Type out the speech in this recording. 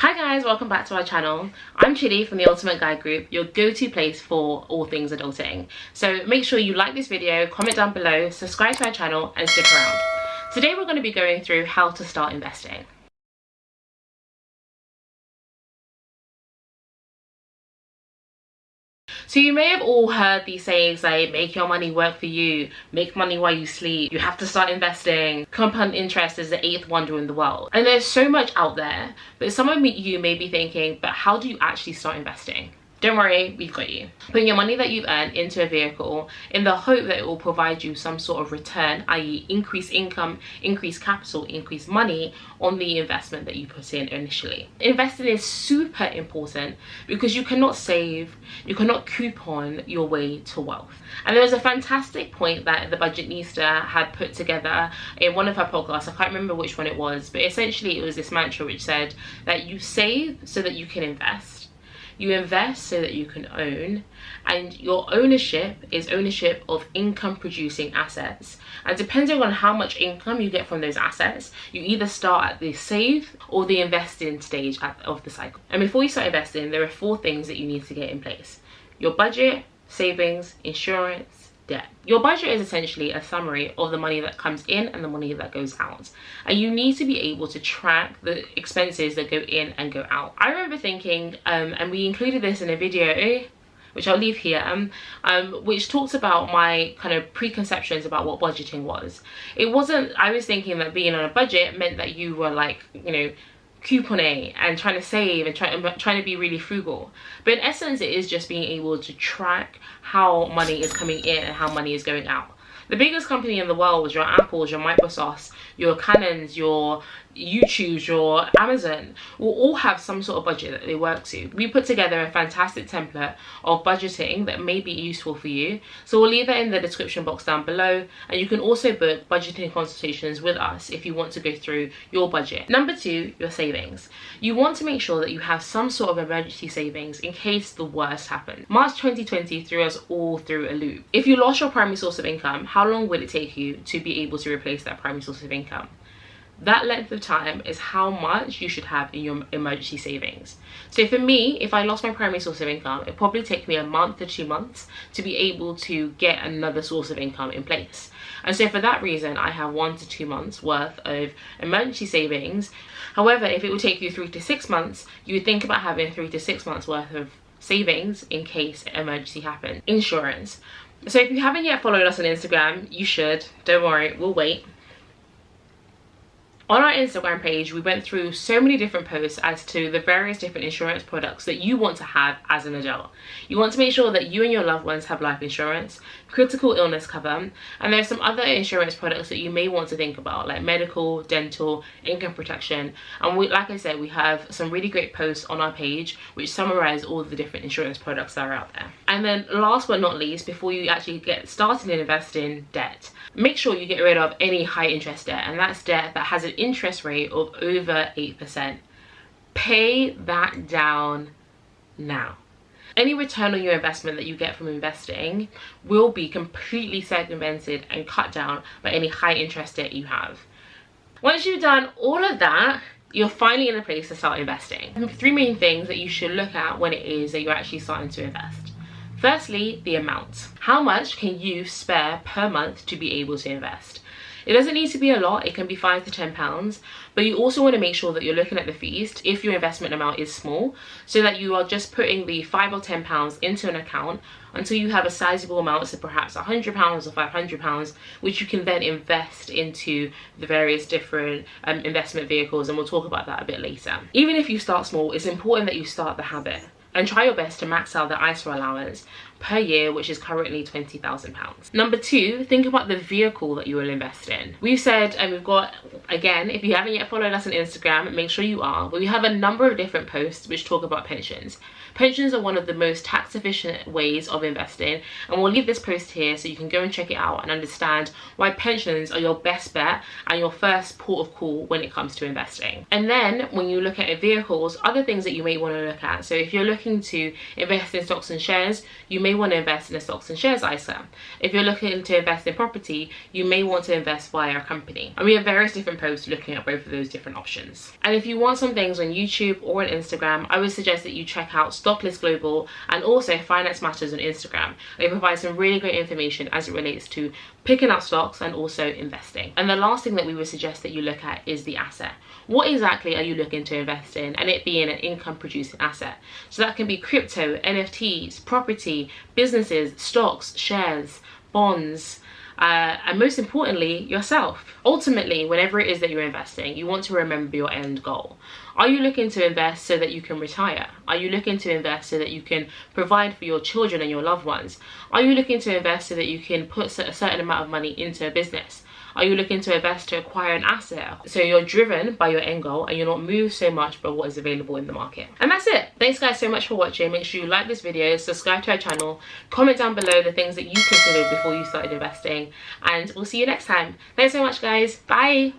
Hi guys, welcome back to our channel. I'm Chidi from the Ultimate Guide Group, your go-to place for all things adulting. So make sure you like this video, comment down below, subscribe to our channel and stick around. Today we're going to be going through how to start investing. So you may have all heard these sayings like make your money work for you, make money while you sleep, you have to start investing, compound interest is the 8th wonder in the world. And there's so much out there, but some of you may be thinking, but how do you actually start investing? Don't worry, we've got you. Putting your money that you've earned into a vehicle in the hope that it will provide you some sort of return, i.e. increased income, increased capital, increased money on the investment that you put in initially. Investing is super important because you cannot save, you cannot coupon your way to wealth. And there was a fantastic point that the Budgetnista had put together in one of her podcasts. I can't remember which one it was, but essentially it was this mantra which said that you save so that you can invest. You invest so that you can own, and your ownership is ownership of income producing assets. And depending on how much income you get from those assets, you either start at the save or the investing stage of the cycle. And before you start investing, there are 4 things that you need to get in place: your budget, savings, insurance, debt. Your budget is essentially a summary of the money that comes in and the money that goes out, and you need to be able to track the expenses that go in and go out. I remember thinking, and we included this in a video which I'll leave here, which talks about my kind of preconceptions about what budgeting was. It wasn't, I was thinking that being on a budget meant that you were like, you know, couponing and trying to save and trying to be really frugal, but in essence it is just being able to track how money is coming in and how money is going out. The biggest company in the world, your Apples, your Microsofts, your Canons, your YouTubes, your Amazon, will all have some sort of budget that they work to. We put together a fantastic template of budgeting that may be useful for you, so we'll leave that in the description box down below, and you can also book budgeting consultations with us if you want to go through your budget. Number 2, your savings. You want to make sure that you have some sort of emergency savings in case the worst happens. March 2020 threw us all through a loop. If you lost your primary source of income, how long will it take you to be able to replace that primary source of income? That length of time is how much you should have in your emergency savings. So for me, if I lost my primary source of income, it probably take me a month to 2 months to be able to get another source of income in place. And so for that reason, I have 1 to 2 months worth of emergency savings. However, if it would take you 3 to 6 months, you would think about having 3 to 6 months worth of savings in case an emergency happens. Insurance. So if you haven't yet followed us on Instagram, you should. Don't worry, we'll wait. On our Instagram page, we went through so many different posts as to the various different insurance products that you want to have as an adult. You want to make sure that you and your loved ones have life insurance, critical illness cover, and there's some other insurance products that you may want to think about, like medical, dental, income protection. And like I said, we have some really great posts on our page which summarize all the different insurance products that are out there. And then last but not least, before you actually get started in investing, debt. Make sure you get rid of any high interest debt, and that's debt that has an interest rate of over 8%. Pay that down now. Any return on your investment that you get from investing will be completely circumvented and cut down by any high interest debt you have. Once you've done all of that, you're finally in a place to start investing. 3 main things that you should look at when it is that you're actually starting to invest. Firstly, the amount. How much can you spare per month to be able to invest? It doesn't need to be a lot, it can be £5 to £10, but you also want to make sure that you're looking at the fees if your investment amount is small, so that you are just putting the £5 or £10 into an account until you have a sizable amount, so perhaps £100 or £500, which you can then invest into the various different investment vehicles, and we'll talk about that a bit later. Even if you start small, it's important that you start the habit and try your best to max out the ISA allowance per year, which is currently £20,000. Number 2, think about the vehicle that you will invest in. We've said, and we've got, again, if you haven't yet followed us on Instagram, make sure you are, but we have a number of different posts which talk about pensions. Pensions are one of the most tax efficient ways of investing, and we'll leave this post here so you can go and check it out and understand why pensions are your best bet and your first port of call when it comes to investing. And then when you look at vehicles, other things that you may want to look at. So if you're looking to invest in stocks and shares, you may may want to invest in a stocks and shares ISA. If you're looking to invest in property, you may want to invest via a company. And we have various different posts looking at both of those different options. And if you want some things on YouTube or on Instagram, I would suggest that you check out Stocklist Global and also Finance Matters on Instagram. They provide some really great information as it relates to picking up stocks and also investing. And the last thing that we would suggest that you look at is the asset. What exactly are you looking to invest in, and it being an income producing asset? So that can be crypto, NFTs, property, businesses, stocks, shares, bonds, and most importantly, yourself. Ultimately, whenever it is that you're investing, you want to remember your end goal. Are you looking to invest so that you can retire? Are you looking to invest so that you can provide for your children and your loved ones? Are you looking to invest so that you can put a certain amount of money into a business? Are you looking to invest to acquire an asset? So you're driven by your end goal and you're not moved so much by what is available in the market. And that's it. Thanks guys so much for watching. Make sure you like this video, subscribe to our channel, comment down below the things that you considered before you started investing, and we'll see you next time. Thanks so much guys. Bye.